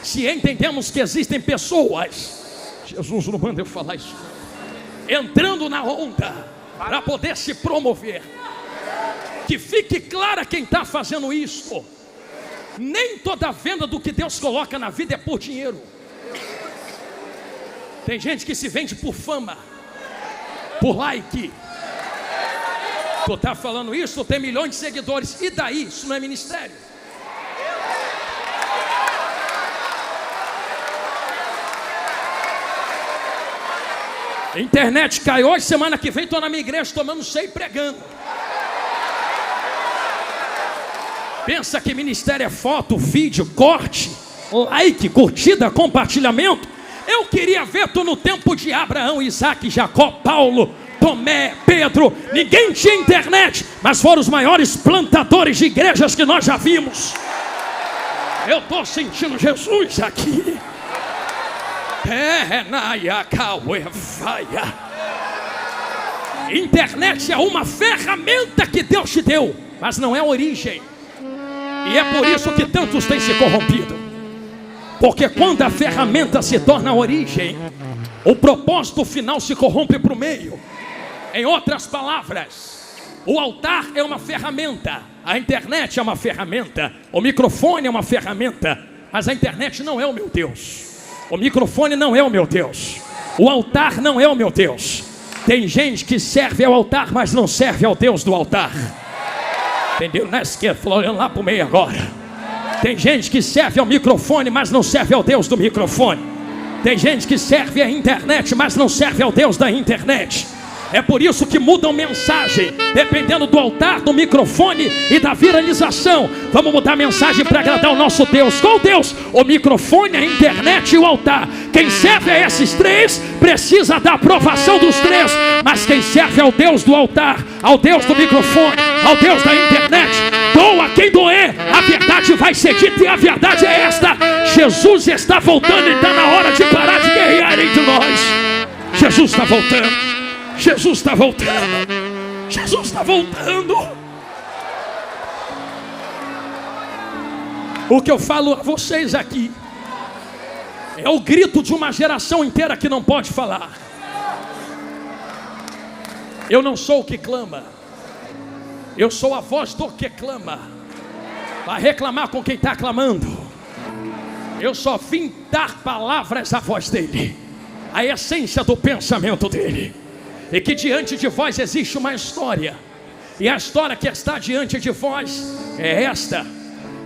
B: Se entendemos que existem pessoas, Jesus não manda eu falar isso, entrando na onda para poder se promover, que fique clara quem está fazendo isso. Nem toda venda do que Deus coloca na vida é por dinheiro. Tem gente que se vende por fama, por like. Tu está falando isso, tu tem milhões de seguidores, e daí? Isso não é ministério. Internet cai hoje, semana que vem estou na minha igreja tomando ceia e pregando. Pensa que ministério é foto, vídeo, corte, like, curtida, compartilhamento? Eu queria ver tu no tempo de Abraão, Isaac, Jacó, Paulo, Tomé, Pedro. Ninguém tinha internet, mas foram os maiores plantadores de igrejas que nós já vimos. Eu estou sentindo Jesus aqui. Internet é uma ferramenta que Deus te deu, mas não é a origem. E é por isso que tantos têm se corrompido. Porque quando a ferramenta se torna a origem, o propósito final se corrompe para o meio. Em outras palavras, o altar é uma ferramenta, a internet é uma ferramenta, o microfone é uma ferramenta, mas a internet não é o meu Deus. O microfone não é o meu Deus. O altar não é o meu Deus. Tem gente que serve ao altar, mas não serve ao Deus do altar. Entendeu? Na esquerda, olhando lá para o meio agora. Tem gente que serve ao microfone, mas não serve ao Deus do microfone. Tem gente que serve à internet, mas não serve ao Deus da internet. É por isso que mudam mensagem, dependendo do altar, do microfone e da viralização. Vamos mudar a mensagem para agradar o nosso Deus. Qual Deus? O microfone, a internet e o altar. Quem serve a esses três precisa da aprovação dos três. Mas quem serve ao Deus do altar, ao Deus do microfone, ao Deus da internet, doa quem doer, a verdade vai ser dita e a verdade é esta: Jesus está voltando e está na hora de parar de guerrear entre nós. Jesus está voltando. Jesus está voltando. Jesus está voltando. O que eu falo a vocês aqui é o grito de uma geração inteira que não pode falar. Eu não sou o que clama, eu sou a voz do que clama. Vai reclamar com quem está clamando. Eu só vim dar palavras à voz dele, a essência do pensamento dele. e que diante de vós existe uma história, e a história que está diante de vós é esta.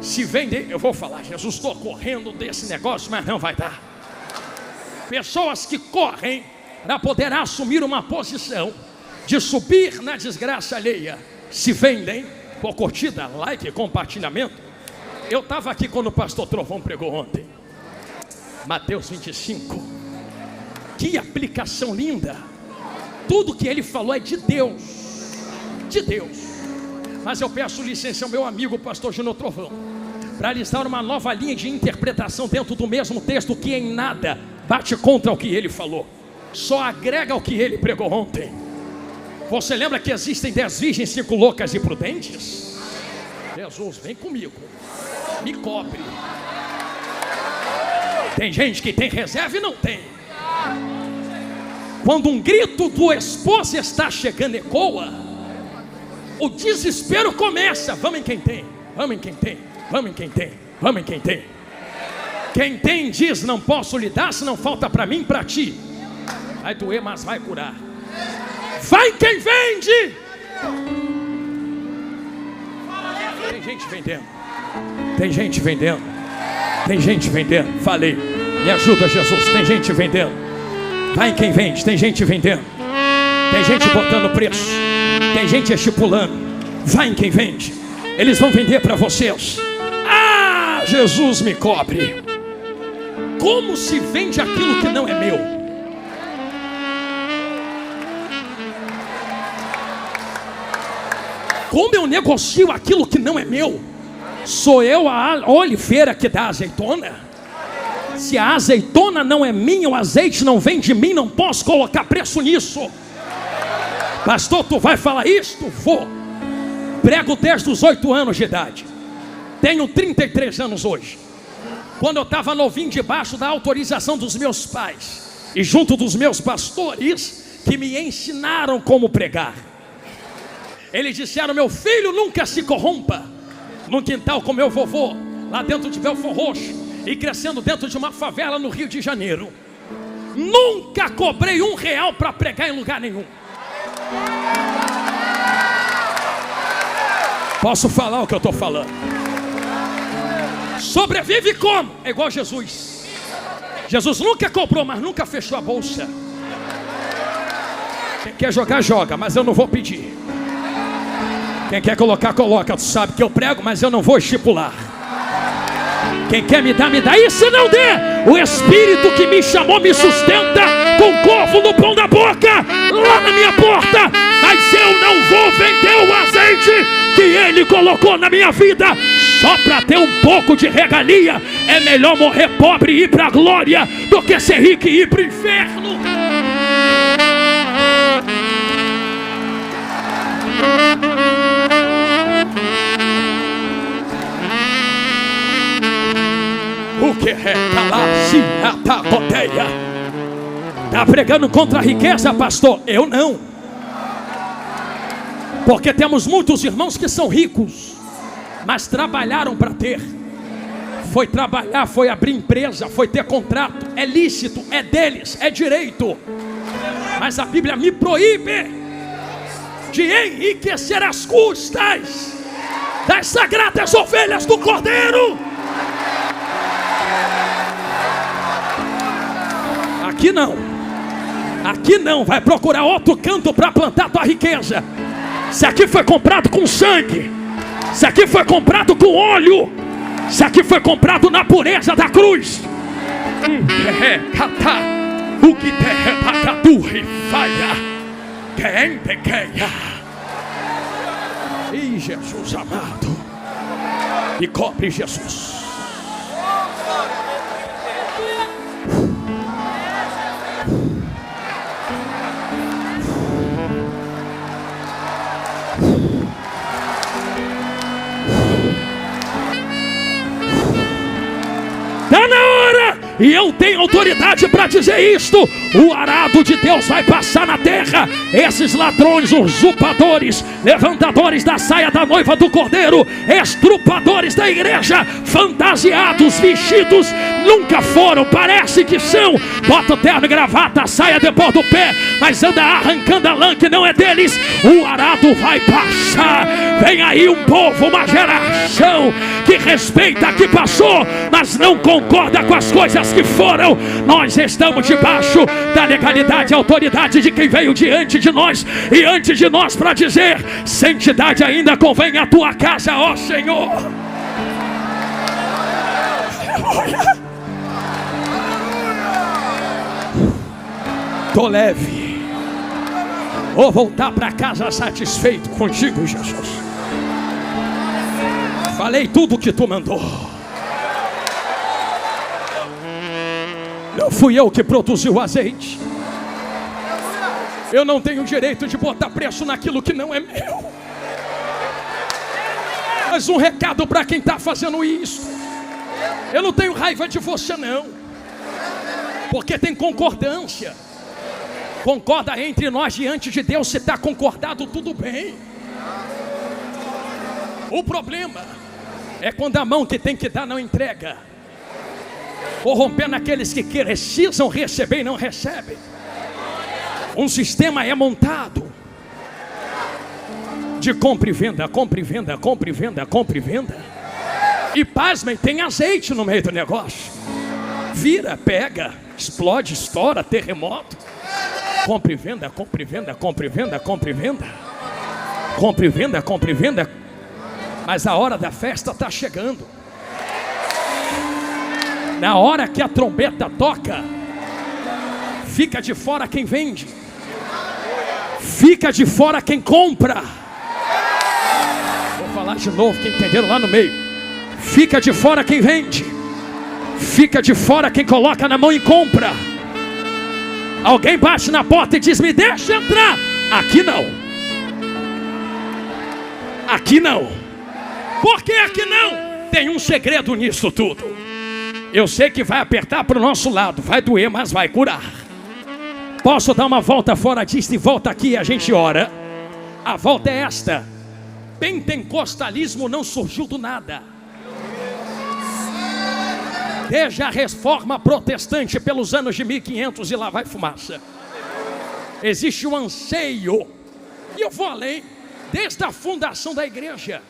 B: Se vender, eu vou falar, Jesus, estou correndo desse negócio, mas não vai dar. Pessoas que correm para poder assumir uma posição de subir na desgraça alheia, se vendem por curtida, like, compartilhamento. Eu estava aqui quando o pastor Trovão pregou ontem, Mateus 25. Que aplicação linda. Tudo que ele falou é de Deus, de Deus. Mas eu peço licença ao meu amigo pastor Júnior Trovão para lhes dar uma nova linha de interpretação dentro do mesmo texto, que em nada bate contra o que ele falou, só agrega ao que ele pregou ontem. Você lembra que existem 10 virgens, 5 loucas e prudentes? Jesus, vem comigo, me cobre. Tem gente que tem reserva e não tem. Quando um grito do esposo está chegando ecoa, o desespero começa. Vamos em quem tem, vamos em quem tem, vamos em quem tem, vamos em quem tem. Quem tem diz: não posso lhe dar, se não falta para mim, para ti. Vai doer, mas vai curar. Vai quem vende. Tem gente vendendo, tem gente vendendo, tem gente vendendo. Falei, me ajuda, Jesus. Tem gente vendendo. Vai quem vende, tem gente vendendo. Tem gente botando preço, tem gente estipulando. Vai em quem vende. Eles vão vender para vocês. Ah, Jesus, me cobre. Como se vende aquilo que não é meu? Como eu negocio aquilo que não é meu? Sou eu a oliveira que dá azeitona? Se a azeitona não é minha, o azeite não vem de mim, não posso colocar preço nisso. Pastor, tu vai falar isto? Vou. Prego desde os 8 anos de idade. Tenho 33 anos hoje. Quando eu estava novinho, debaixo da autorização dos meus pais e junto dos meus pastores, que me ensinaram como pregar. Eles disseram: meu filho, nunca se corrompa. Num quintal com meu vovô, lá dentro de Belfort Roxo, e crescendo dentro de uma favela no Rio de Janeiro, nunca cobrei R$1 para pregar em lugar nenhum. Posso falar o que eu estou falando? Sobrevive como? É igual Jesus. Jesus nunca cobrou, mas nunca fechou a bolsa. Quem quer jogar, joga, mas eu não vou pedir. Quem quer colocar, coloca. Tu sabe que eu prego, mas eu não vou estipular. Quem quer me dar, me dá. E se não der, o Espírito que me chamou me sustenta com corvo no pão da boca, lá na minha porta. Mas eu não vou vender o azeite que Ele colocou na minha vida só para ter um pouco de regalia. É melhor morrer pobre e ir para a glória do que ser rico e ir para o inferno. O que é calar-se-ata-coteia? Está pregando contra a riqueza, pastor? Eu não. Porque temos muitos irmãos que são ricos, mas trabalharam para ter. Foi trabalhar, foi abrir empresa, foi ter contrato. É lícito, é deles, é direito. Mas a Bíblia me proíbe de enriquecer às custas das sagradas ovelhas do Cordeiro. Aqui não. Aqui não. Vai procurar outro canto para plantar tua riqueza. Se aqui foi comprado com sangue, se aqui foi comprado com óleo, se aqui foi comprado na pureza da cruz. O que e Jesus amado, e cobre Jesus. Está na hora E eu tenho autoridade para dizer isto: o arado de Deus vai passar na terra. Esses ladrões, usurpadores, levantadores da saia da noiva do cordeiro, estrupadores da igreja, fantasiados, vestidos, nunca foram, parece que são. Bota o terno e gravata, a saia depois do pé, mas anda arrancando a lã que não é deles. O arado vai passar. Vem aí um povo, uma geração que respeita, que passou, mas não concorda com as coisas que foram. Nós estamos debaixo da legalidade e autoridade de quem veio diante de nós e antes de nós para dizer: santidade ainda convém à tua casa, ó Senhor. Tô leve, vou voltar para casa satisfeito contigo, Jesus. Falei tudo o que tu mandou. Não fui eu que produzi o azeite. Eu não tenho direito de botar preço naquilo que não é meu. Mas um recado para quem está fazendo isso: eu não tenho raiva de você não, porque tem concordância. Concorda entre nós diante de Deus. Se está concordado, tudo bem. O problema é quando a mão que tem que dar não entrega, corrompendo aqueles que precisam receber e não recebem. Um sistema é montado de compra e venda, compra e venda, compra e venda, compra e venda. E pasmem, tem azeite no meio do negócio. Vira, pega, explode, estoura, terremoto. Compra e venda, compra e venda, compra e venda, compra e venda. Compra e venda, compra e venda. Mas a hora da festa está chegando. Na hora que a trombeta toca, fica de fora quem vende, fica de fora quem compra. Vou falar de novo, que entenderam lá no meio. Fica de fora quem vende, fica de fora quem coloca na mão e compra. Alguém bate na porta e diz: me deixa entrar. Aqui não. Aqui não. Por que aqui não? Tem um segredo nisso tudo. Eu sei que vai apertar para o nosso lado, vai doer, mas vai curar. Posso dar uma volta fora disso e volta aqui e a gente ora? A volta é esta: pentecostalismo não surgiu do nada. Desde a reforma protestante pelos anos de 1500 e lá vai fumaça. Existe um anseio, e eu vou além, desde a fundação da igreja.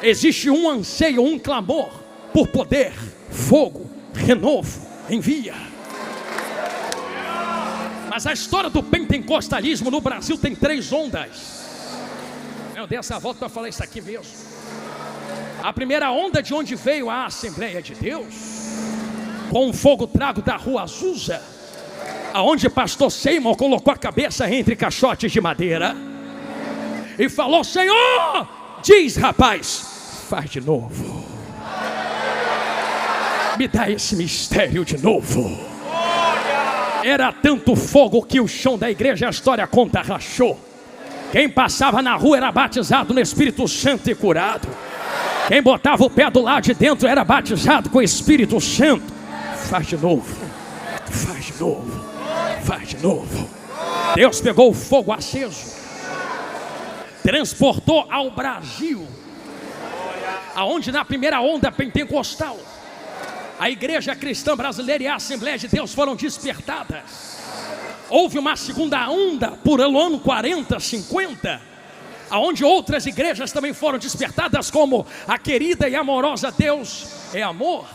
B: Existe um anseio, um clamor por poder, fogo, renovo, envia. Mas a história do pentecostalismo no Brasil tem 3 ondas. Eu dei essa volta para falar isso aqui mesmo. A primeira onda, de onde veio a Assembleia de Deus, com um fogo trago da rua Azusa, aonde pastor Seymour colocou a cabeça entre caixotes de madeira e falou: Senhor, diz rapaz, faz de novo, me dá esse mistério de novo. Era tanto fogo que o chão da igreja, a história conta, rachou. Quem passava na rua era batizado no Espírito Santo e curado. Quem botava o pé do lado de dentro era batizado com o Espírito Santo. Faz de novo, faz de novo, faz de novo. Deus pegou o fogo aceso, transportou ao Brasil, aonde na primeira onda pentecostal a igreja cristã brasileira e a Assembleia de Deus foram despertadas. Houve uma segunda onda por ano 40, 50, aonde outras igrejas também foram despertadas, como a querida e amorosa Deus é Amor.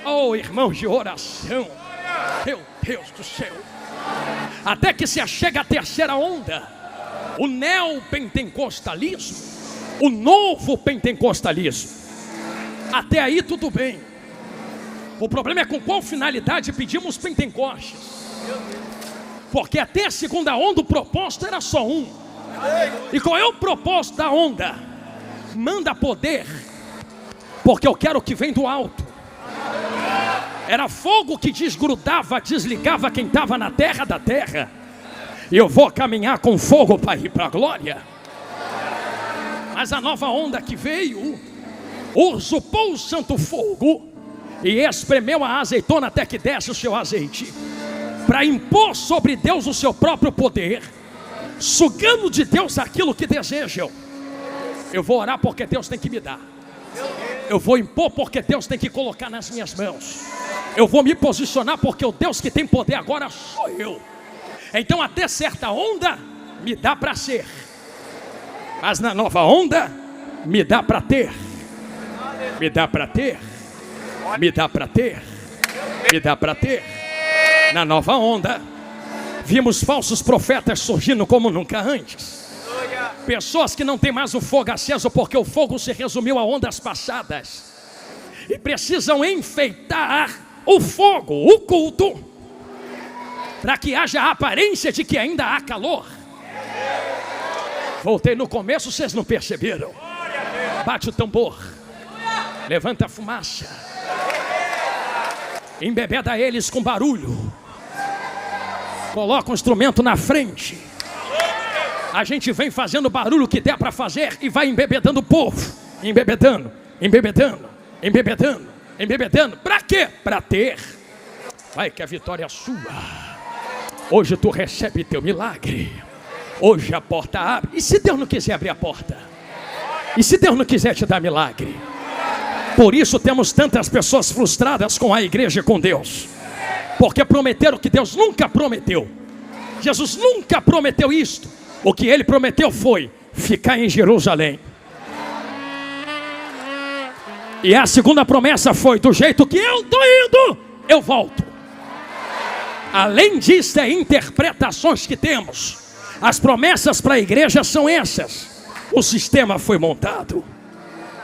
B: Oh, irmãos de oração, meu Deus do céu. Até que se chega a terceira onda, o neopentecostalismo, o novo pentecostalismo. Até aí tudo bem. O problema é com qual finalidade pedimos Pentecostes. Porque até a segunda onda o propósito era só um. E qual é o propósito da onda? Manda poder, porque eu quero o que vem do alto. Era fogo que desgrudava, desligava quem estava na terra da terra. E eu vou caminhar com fogo para ir para a glória. Mas a nova onda que veio usurpou o santo fogo e espremeu a azeitona até que desce o seu azeite, para impor sobre Deus o seu próprio poder, sugando de Deus aquilo que desejam. Eu vou orar porque Deus tem que me dar. Eu vou impor porque Deus tem que colocar nas minhas mãos. Eu vou me posicionar porque o Deus que tem poder agora sou eu. Então até certa onda me dá para ser, mas na nova onda me dá para ter. Me dá para ter. Me dá para ter. Me dá para ter. Na nova onda vimos falsos profetas surgindo como nunca antes. Pessoas que não têm mais o fogo aceso porque o fogo se resumiu a ondas passadas e precisam enfeitar o fogo, o culto, para que haja a aparência de que ainda há calor. Voltei no começo, vocês não perceberam? Bate o tambor, levanta a fumaça, embebeda eles com barulho, coloca um instrumento na frente. A gente vem fazendo o barulho que der para fazer e vai embebedando o povo. Embebedando, embebedando, embebedando, embebedando. Para quê? Para ter. Vai que a vitória é sua. Hoje tu recebe teu milagre. Hoje a porta abre. E se Deus não quiser abrir a porta? E se Deus não quiser te dar milagre? Por isso temos tantas pessoas frustradas com a igreja e com Deus. Porque prometeram que Deus nunca prometeu. Jesus nunca prometeu isto. O que ele prometeu foi ficar em Jerusalém. E a segunda promessa foi: do jeito que eu estou indo, eu volto. Além disso, interpretações que temos. As promessas para a igreja são essas. O sistema foi montado.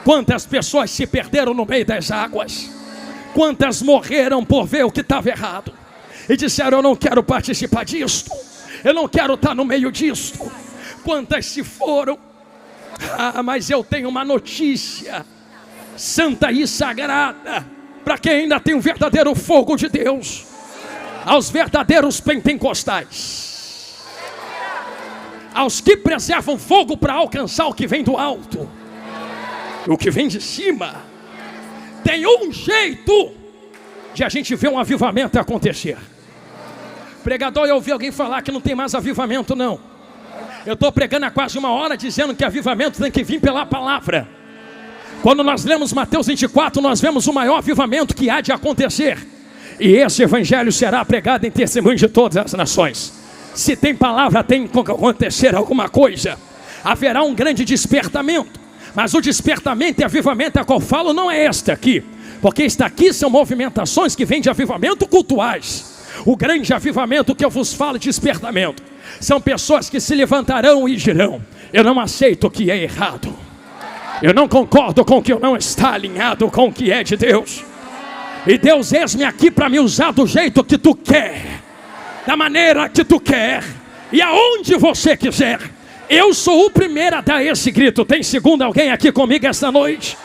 B: Quantas pessoas se perderam no meio das águas? Quantas morreram por ver o que estava errado e disseram: eu não quero participar disto, eu não quero estar no meio disto. Quantas se foram? Mas eu tenho uma notícia santa e sagrada para quem ainda tem o verdadeiro fogo de Deus, aos verdadeiros pentecostais, aos que preservam fogo para alcançar o que vem do alto, o que vem de cima. Tem um jeito de a gente ver um avivamento acontecer. Pregador, eu ouvi alguém falar que não tem mais avivamento. Não, eu estou pregando há quase uma hora dizendo que avivamento tem que vir pela palavra. Quando nós lemos Mateus 24, nós vemos o maior avivamento que há de acontecer, e esse evangelho será pregado em testemunho de todas as nações. Se tem palavra, tem que acontecer alguma coisa. Haverá um grande despertamento. Mas o despertamento e avivamento a qual falo não é este aqui, porque este aqui são movimentações que vêm de avivamento cultuais. O grande avivamento que eu vos falo, despertamento, são pessoas que se levantarão e dirão: eu não aceito o que é errado, eu não concordo com o que não está alinhado com o que é de Deus, e Deus, eis-me aqui para me usar do jeito que tu quer, da maneira que tu quer e aonde você quiser. Eu sou o primeiro a dar esse grito. Tem segundo alguém aqui comigo esta noite?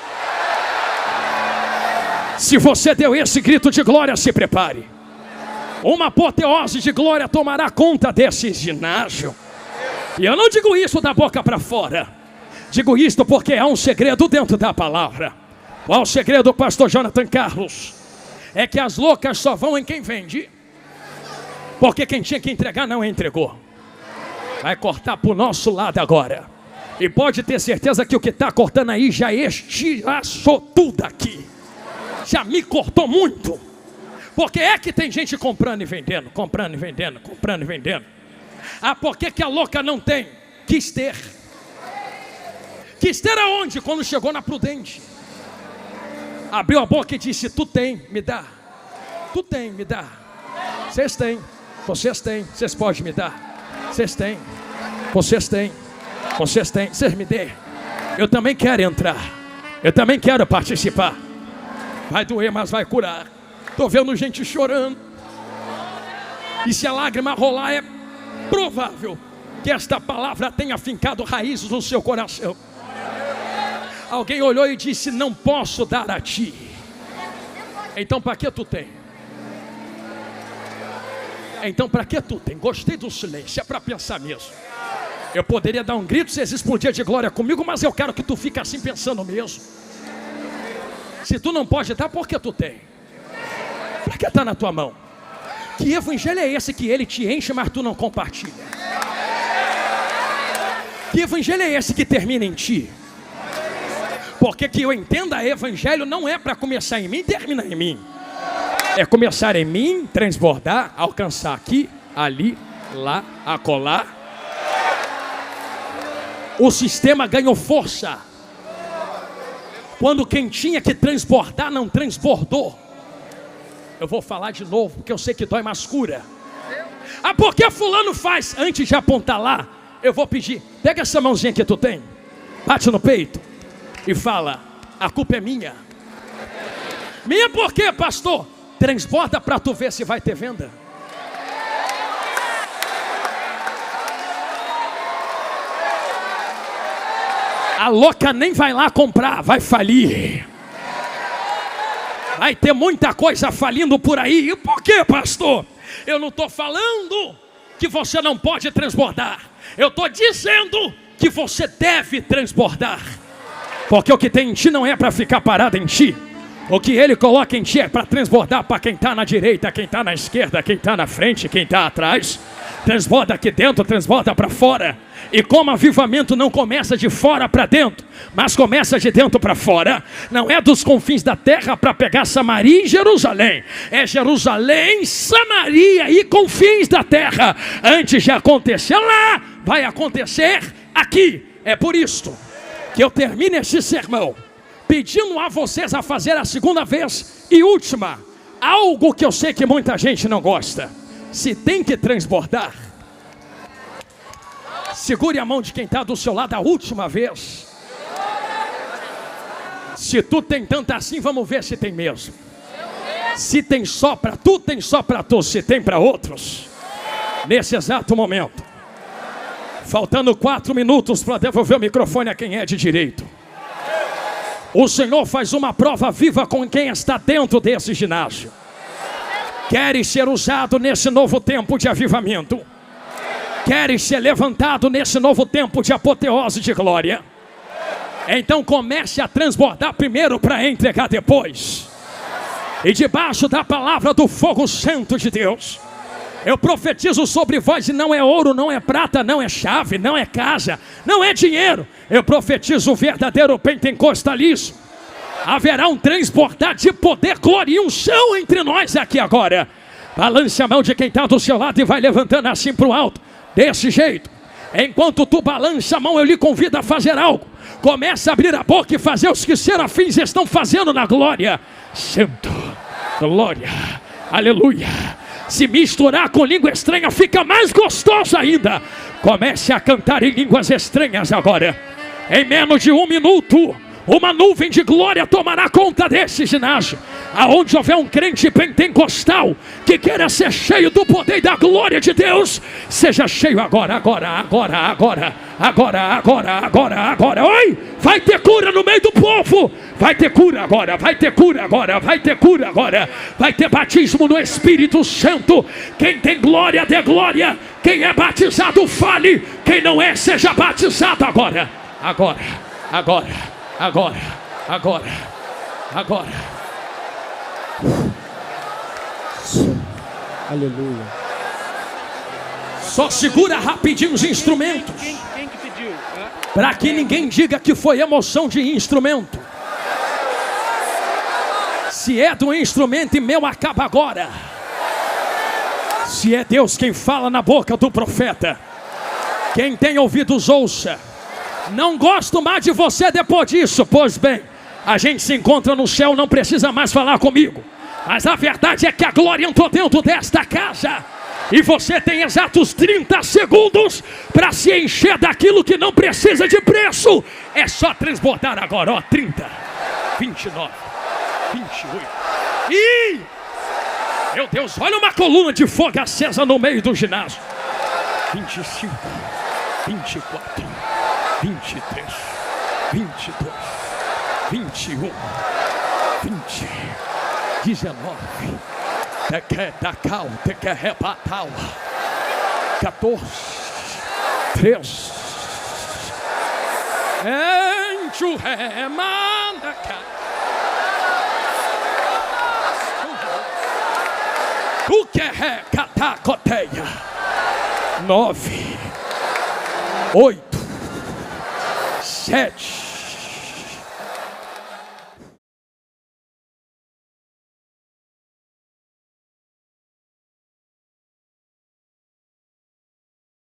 B: Se você deu esse grito de glória, se prepare. Uma apoteose de glória tomará conta desse ginásio. E eu não digo isso da boca para fora. Digo isto porque há um segredo dentro da palavra. Qual o segredo, pastor Jonathan Carlos? É que as loucas só vão em quem vende, porque quem tinha que entregar não entregou. Vai cortar para o nosso lado agora. E pode ter certeza que o que está cortando aí já estilhaçou tudo aqui. Já me cortou muito. Porque é que tem gente comprando e vendendo, comprando e vendendo, comprando e vendendo. Ah, por que a louca não tem? Quis ter. Quis ter aonde? Quando chegou na Prudente. Abriu a boca e disse: tu tem, me dá. Tu tem, me dá. Vocês têm, vocês podem me dar. Vocês têm, vocês têm, vocês me dêem. Eu também quero entrar, eu também quero participar. Vai doer, mas vai curar. Estou vendo gente chorando. E se a lágrima rolar, é provável que esta palavra tenha fincado raízes no seu coração. Alguém olhou e disse: não posso dar a ti. Então para que tu tem? Então para que tu tem? Gostei do silêncio, é para pensar mesmo. Eu poderia dar um grito, vocês explodiam de glória comigo, mas eu quero que tu fique assim pensando mesmo. Se tu não pode dar, por que tu tem? Para que está na tua mão? Que evangelho é esse que ele te enche, mas tu não compartilha? Que evangelho é esse que termina em ti? Porque que eu entenda, evangelho não é para começar em mim e terminar em mim. É começar em mim, transbordar, alcançar aqui, ali, lá, acolá. O sistema ganhou força quando quem tinha que transbordar não transbordou. Eu vou falar de novo, porque eu sei que dói, mas cura. Ah, porque fulano faz? Antes de apontar lá, eu vou pedir, pega essa mãozinha que tu tem, bate no peito e fala, a culpa é minha. Minha por quê, pastor? Transborda para tu ver se vai ter venda. A louca nem vai lá comprar, vai falir. Vai ter muita coisa falindo por aí. E por quê, pastor? Eu não estou falando que você não pode transbordar. Eu estou dizendo que você deve transbordar. Porque o que tem em ti não é para ficar parado em ti. O que ele coloca em ti é para transbordar para quem está na direita, quem está na esquerda, quem está na frente, quem está atrás. Transborda aqui dentro, transborda para fora. E como avivamento não começa de fora para dentro, mas começa de dentro para fora, não é dos confins da terra para pegar Samaria e Jerusalém. É Jerusalém, Samaria e confins da terra. Antes de acontecer lá, vai acontecer aqui. É por isto que eu termino esse sermão pedindo a vocês a fazer a segunda vez e última, algo que eu sei que muita gente não gosta. Se tem que transbordar, segure a mão de quem está do seu lado a última vez. Se tu tem tanto assim, vamos ver se tem mesmo. Se tem só para tu, tem só para tu. Se tem para outros, nesse exato momento, faltando 4 minutos para devolver o microfone a quem é de direito, o Senhor faz uma prova viva com quem está dentro desse ginásio. Queres ser usado nesse novo tempo de avivamento? Queres ser levantado nesse novo tempo de apoteose de glória? Então comece a transbordar primeiro para entregar depois. E debaixo da palavra do fogo santo de Deus, eu profetizo sobre vós, e não é ouro, não é prata, não é chave, não é casa, não é dinheiro. Eu profetizo o verdadeiro pentecostalismo. Haverá um transbordar de poder, glória e unção entre nós aqui agora. Balance a mão de quem está do seu lado e vai levantando assim para o alto, desse jeito. Enquanto tu balança a mão, eu lhe convido a fazer algo. Começa a abrir a boca e fazer os que serafins estão fazendo na glória. Santo, glória, aleluia. Se misturar com língua estranha fica mais gostoso ainda. Comece a cantar em línguas estranhas agora. Em menos de 1 minuto, uma nuvem de glória tomará conta desse ginásio. Aonde houver um crente pentecostal que queira ser cheio do poder e da glória de Deus, seja cheio agora. Oi! Vai ter cura no meio do povo. Vai ter cura agora, vai ter cura agora, vai ter cura agora. Vai ter batismo no Espírito Santo. Quem tem glória, dê glória. Quem é batizado, fale. Quem não é, seja batizado agora. Agora. Aleluia. Só segura rapidinho os instrumentos, para que ninguém diga que foi emoção de instrumento. Se é do instrumento e meu, acaba agora. Se é Deus quem fala na boca do profeta, quem tem ouvidos ouça. Não gosto mais de você depois disso. Pois bem, a gente se encontra no céu, não precisa mais falar comigo. Mas a verdade é que a glória entrou dentro desta casa. E você tem exatos 30 segundos para se encher daquilo que não precisa de preço. É só transbordar agora, ó. 30, 29, 28. Ih! Meu Deus, olha uma coluna de fogo acesa no meio do ginásio. 25, 24, 23, 22, 21, 20, 19, tequetacal, tequerrebatal, 14, 13, enxurremanda. Catacoteia. 9, 8, 7,